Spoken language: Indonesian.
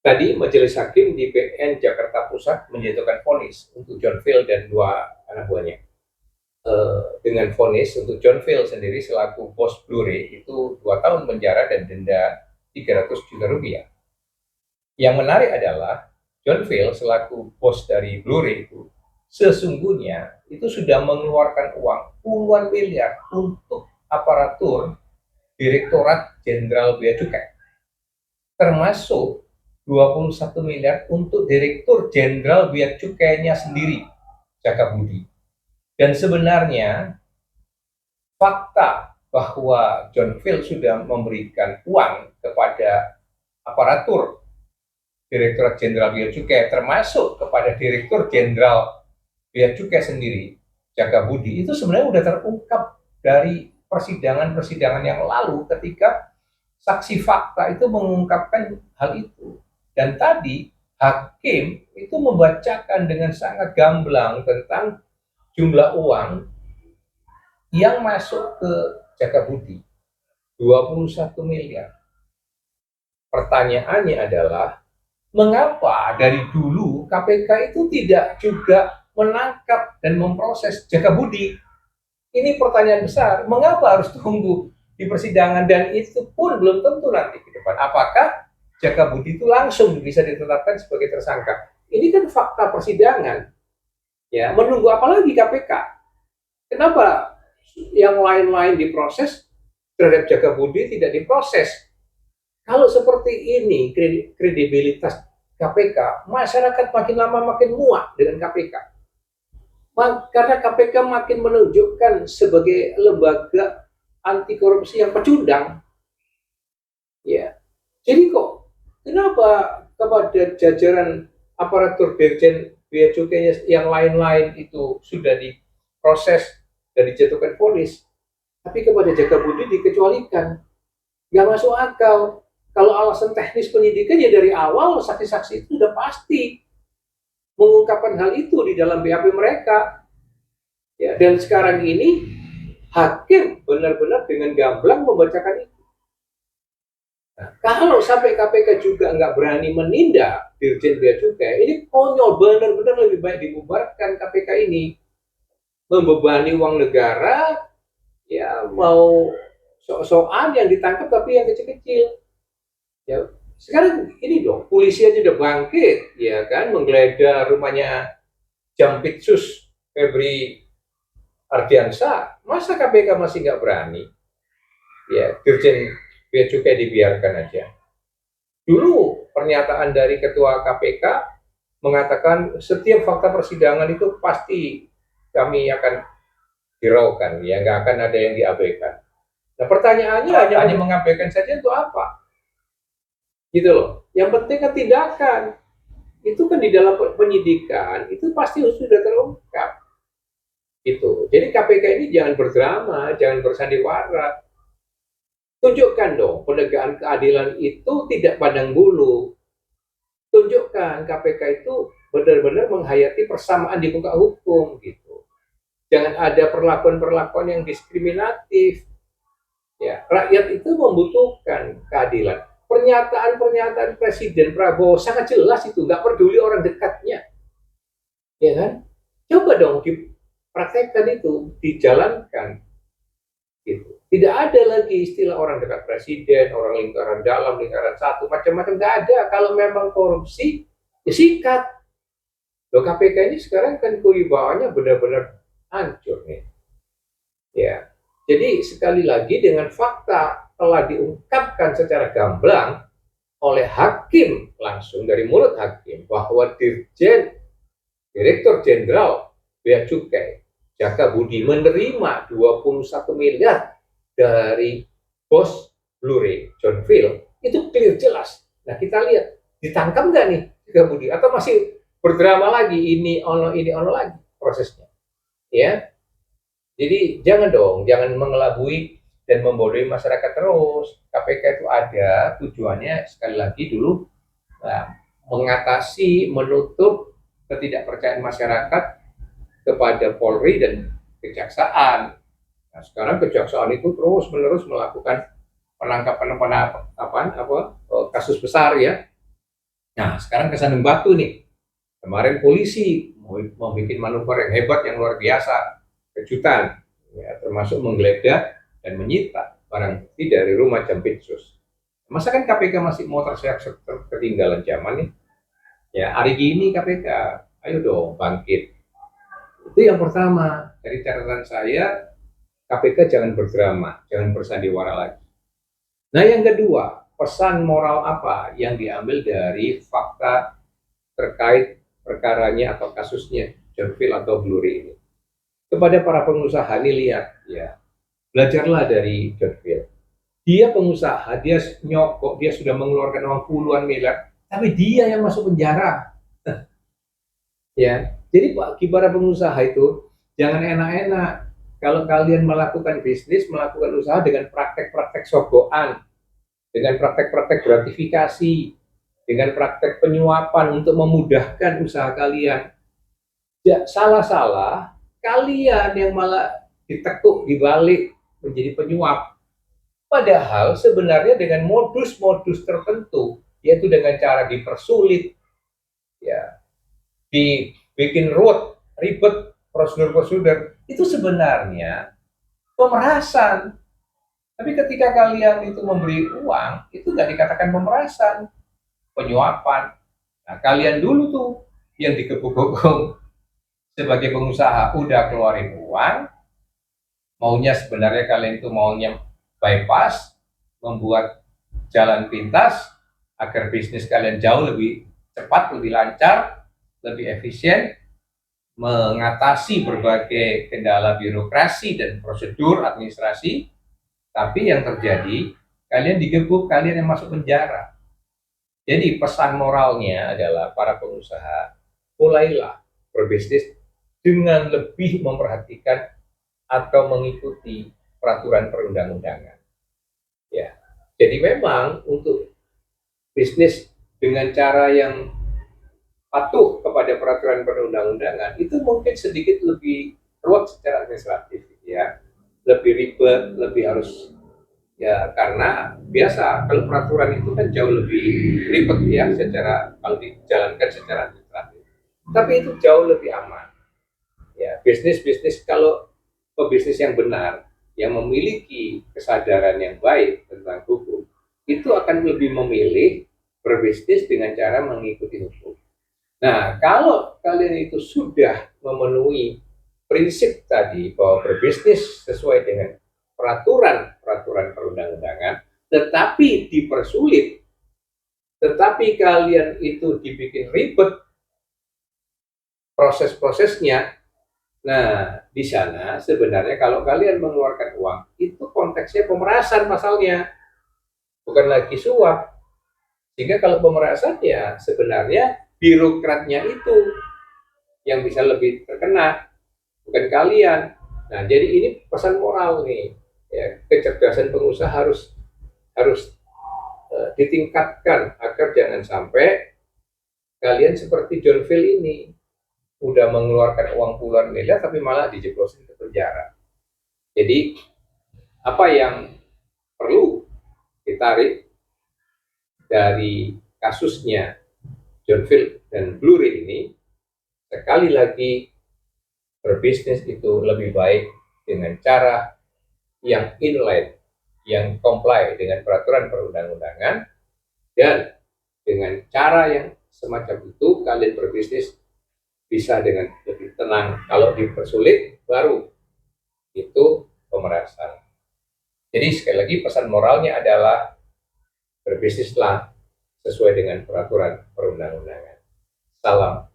Tadi Majelis Hakim di PN Jakarta Pusat menjatuhkan vonis untuk John Field dan dua anak buahnya. Dengan vonis untuk John Field sendiri selaku bos Blu-ray itu 2 tahun penjara dan denda 300 juta rupiah. Yang menarik adalah John Field selaku bos dari Blu-ray itu sesungguhnya itu sudah mengeluarkan uang puluhan miliar untuk aparatur Direktorat Jenderal Bea Cukai, termasuk 21 miliar untuk Direktur Jenderal Bea Cukainya sendiri, Jaka Budi. Dan sebenarnya fakta bahwa John Field sudah memberikan uang kepada aparatur Direktorat Jenderal Bea Cukai, termasuk kepada Direktur Jenderal Bea Cukai sendiri, Jaka Budi, itu sebenarnya sudah terungkap dari persidangan-persidangan yang lalu ketika saksi fakta itu mengungkapkan hal itu. Dan tadi hakim itu membacakan dengan sangat gamblang tentang jumlah uang yang masuk ke Jaka Budi, 21 miliar. Pertanyaannya adalah, mengapa dari dulu KPK itu tidak juga menangkap dan memproses Jaka Budi? Ini pertanyaan besar. Mengapa harus tunggu di persidangan, dan itu pun belum tentu nanti ke depan apakah Jaka Budi itu langsung bisa ditetapkan sebagai tersangka. Ini kan fakta persidangan. Ya, menunggu apa lagi KPK? Kenapa yang lain-lain diproses, terhadap Jaka Budi tidak diproses? Kalau seperti ini kredibilitas KPK, masyarakat makin lama makin muak dengan KPK. Karena KPK makin menunjukkan sebagai lembaga anti korupsi yang pecundang. Ya. Jadi kok kenapa kepada jajaran aparatur Dirjen Bea Cukai yang lain-lain itu sudah diproses dan dijatuhkan vonis, tapi kepada Jaka Budi dikecualikan? Nggak masuk akal. Kalau alasan teknis penyidikan, ya dari awal saksi-saksi itu sudah pasti mengungkapkan hal itu di dalam BAP mereka. Ya, dan sekarang ini hakim benar-benar dengan gamblang membacakan itu. Nah, kalau sampai KPK juga nggak berani menindak Dirjen Bea Cukai, ini konyol, benar-benar lebih baik dibubarkan KPK ini. Membebani uang negara, ya mau sok-sokan yang ditangkap tapi yang kecil-kecil. Ya, sekarang ini dong, polisi aja udah bangkit, ya kan, menggeledah rumahnya Jampitsus Febri Ardiansa. Masa KPK masih nggak berani? Ya, Dirjen Bea Cukai dibiarkan aja. Dulu pernyataan dari Ketua KPK mengatakan setiap fakta persidangan itu pasti kami akan hiraukan, ya nggak akan ada yang diabaikan. Nah, pertanyaannya hanya mengabaikan saja untuk apa? Gitu loh. Yang penting kan tindakan. Itu kan di dalam penyidikan itu pasti sudah terungkap. Gitu. Jadi KPK ini jangan berdrama, jangan bersandiwara. Tunjukkan dong penegakan keadilan itu tidak pandang bulu. Tunjukkan KPK itu benar-benar menghayati persamaan di muka hukum gitu. Jangan ada perlakuan-perlakuan yang diskriminatif. Ya, rakyat itu membutuhkan keadilan. Pernyataan-pernyataan Presiden Prabowo sangat jelas itu, nggak peduli orang dekatnya, ya kan? Coba dong dipraktekkan itu, dijalankan, gitu. Tidak ada lagi istilah orang dekat Presiden, orang lingkaran dalam, lingkaran satu, macam-macam nggak ada. Kalau memang korupsi, ya sikat. Loh, KPK ini sekarang kan kewibawanya benar-benar hancur nih, ya. Jadi sekali lagi dengan fakta telah diungkapkan secara gamblang oleh hakim langsung dari mulut hakim bahwa Direktur Jenderal Bea Cukai Jaka Budi menerima 21 miliar dari bos Blu-ray John Field, itu clear jelas. Nah, kita lihat ditangkap nggak nih Jaka Budi atau masih berdrama lagi, ini ono lagi prosesnya, ya. Jadi jangan dong, jangan mengelabui dan membodohi masyarakat terus. KPK itu ada tujuannya sekali lagi dulu, nah, mengatasi, menutup ketidakpercayaan masyarakat kepada Polri dan Kejaksaan. Nah, sekarang Kejaksaan itu terus-menerus melakukan penangkapan kasus besar, ya. Nah, sekarang ke Sandung Batu nih. Kemarin polisi mau bikin manuver yang hebat, yang luar biasa, kejutan, ya, termasuk menggeledah dan menyita barang bukti dari rumah Jampitsus. Masa kan KPK masih mau ketinggalan zaman nih? Ya, hari ini KPK, ayo dong bangkit. Itu yang pertama. Dari catatan saya, KPK jangan berdrama, jangan bersandiwara lagi. Nah, yang kedua, pesan moral apa yang diambil dari fakta terkait perkaranya atau kasusnya John Phil atau Bluri ini? Kepada para pengusaha, ini lihat ya, belajarlah dari John Phil. Dia pengusaha, dia nyokok, dia sudah mengeluarkan uang puluhan miliar, tapi dia yang masuk penjara. Ya, jadi bagi para pengusaha itu jangan enak-enak. Kalau kalian melakukan bisnis, melakukan usaha dengan praktek-praktek sogokan, dengan praktek-praktek gratifikasi, dengan praktek penyuapan untuk memudahkan usaha kalian, ya, salah-salah kalian yang malah ditekuk dibalik menjadi penyuap. Padahal sebenarnya dengan modus-modus tertentu, yaitu dengan cara dipersulit, ya, dibikin ribet prosedur-prosedur, itu sebenarnya pemerasan. Tapi ketika kalian itu memberi uang, itu nggak dikatakan pemerasan, penyuapan. Nah, kalian dulu tuh yang digebuk-gebuk sebagai pengusaha udah keluarin uang, maunya sebenarnya kalian itu maunya bypass, membuat jalan pintas agar bisnis kalian jauh lebih cepat, lebih lancar, lebih efisien, mengatasi berbagai kendala birokrasi dan prosedur administrasi. Tapi yang terjadi, kalian digebuk, kalian yang masuk penjara. Jadi pesan moralnya adalah para pengusaha, mulailah berbisnis dengan lebih memperhatikan atau mengikuti peraturan perundang-undangan. Ya, jadi memang untuk bisnis dengan cara yang patuh kepada peraturan perundang-undangan itu mungkin sedikit lebih ruwet secara administratif, ya, lebih ribet, lebih harus, ya, karena biasa kalau peraturan itu kan jauh lebih ribet ya secara kalau dijalankan secara administratif. Tapi itu jauh lebih aman. Ya, bisnis-bisnis kalau pebisnis yang benar, yang memiliki kesadaran yang baik tentang hukum, itu akan lebih memilih berbisnis dengan cara mengikuti hukum. Nah, kalau kalian itu sudah memenuhi prinsip tadi bahwa berbisnis sesuai dengan peraturan-peraturan perundang-undangan, tetapi dipersulit, tetapi kalian itu dibikin ribet proses-prosesnya. Nah, di sana sebenarnya kalau kalian mengeluarkan uang, itu konteksnya pemerasan pasalnya, bukan lagi suap. Sehingga kalau pemerasan ya sebenarnya birokratnya itu yang bisa lebih terkena, bukan kalian. Nah, jadi ini pesan moral nih, ya, kecerdasan pengusaha harus harus ditingkatkan agar jangan sampai kalian seperti John Phil ini udah mengeluarkan uang puluhan miliar tapi malah dijeblosin ke penjara. Jadi apa yang perlu ditarik dari kasusnya John Phil dan Bluri ini, sekali lagi berbisnis itu lebih baik dengan cara yang inline, yang comply dengan peraturan perundang-undangan, dan dengan cara yang semacam itu kalian berbisnis bisa dengan lebih tenang. Kalau dipersulit baru itu pemerasan. Jadi sekali lagi pesan moralnya adalah berbisnislah sesuai dengan peraturan perundang-undangan. Salam